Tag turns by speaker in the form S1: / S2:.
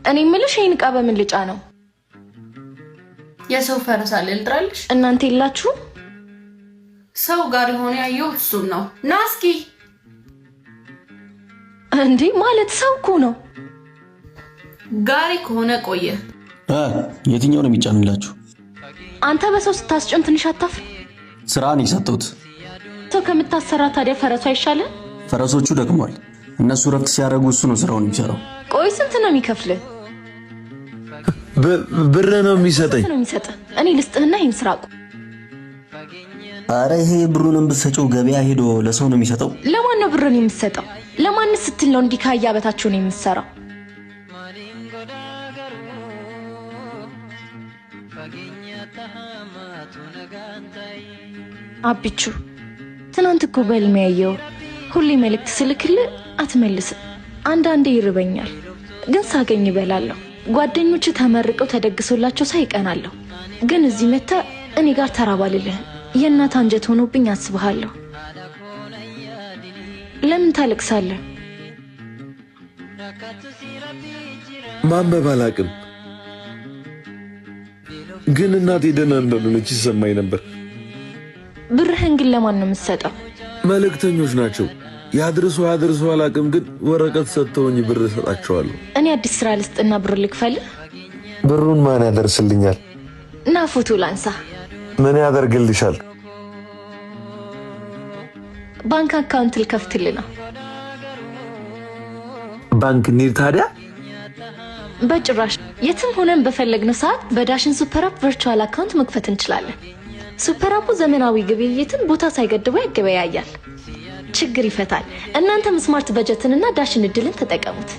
S1: እኔ የምልሽ ይሄን ዕቃ በምን ልጫ ነው?
S2: የሰው ፈረስ አለ ልጥራልሽ?
S1: እናንተ የላችሁ?
S2: ሰው ጋር የሆነ ያየው እሱን ነው። ና እስኪ።
S1: እንዴ ማለት ሰው እኮ ነው።
S2: ጋሪ ከሆነ ቆየ።
S3: የትኛው ነው የሚጫንላችሁ?
S1: አንተ በሰው ስታስጭን ትንሽ አታፍር?
S3: ስራን የሰጠሁት
S1: ሰው ከምታሰራ ታዲያ ፈረሱ አይሻልም?
S3: ፈረሶቹ ደክሟል። እነሱ ረፍት ሲያደርጉ እሱ ነው ስራውን የሚሰራው።
S1: ቆይ ስንት ነው የሚከፍልህ?
S4: ብር ነው የሚሰጠኝ።
S1: እኔ ልስጥህና ይሄን ስራ አቁም።
S3: አረ ይሄ ብሩንም ብትሰጪው ገበያ ሄዶ ለሰው ነው የሚሰጠው።
S1: ለማን ነው ብሩን የምትሰጠው? ለማንስ ስትል ነው እንዲህ ካያበታችሁ ነው የምትሰራው? አብቹ ትናንት እኮ በልሜ ያየው ሁሌ መልእክት ስልክልህ አትመልስም። አንዳንዴ ይርበኛል ግን ሳገኝ እበላለሁ። ጓደኞች ተመርቀው ተደግሶላቸው ሳይቀናለሁ። ግን እዚህ መጣ እኔ ጋር ተራባልልህ የእናት አንጀት ሆኖብኝ አስብሃለሁ። ለምን ታለቅሳለህ?
S4: ማንበብ አላቅም ግን እናቴ ደህና እንደሆነች ይሰማኝ ነበር።
S1: ብርህን ግን ለማን ነው የምትሰጠው?
S4: መልእክተኞች ናቸው። ያድርሱ አላቅም ግን ወረቀት ሰጥተውኝ ብር እሰጣቸዋለሁ።
S1: እኔ አዲስ ስራ ልስጥና ብር ልክፈልህ።
S4: ብሩን ማን ያደርስልኛል?
S1: እና ፎቶ ላንሳ።
S4: ምን ያደርግልሻል?
S1: ባንክ አካውንት ልከፍትልህ ነው።
S4: ባንክ እንሂድ ታዲያ?
S1: በጭራሽ። የትም ሆነን በፈለግነው ሰዓት በዳሽን ሱፐር አፕ ቨርቹዋል አካውንት መክፈት እንችላለን። ሱፐር አፑ ዘመናዊ ግብይትን ቦታ ሳይገድበው ያገበያያል፣ ችግር ይፈታል። እናንተም ስማርት በጀትንና ዳሽን እድልን ተጠቀሙት።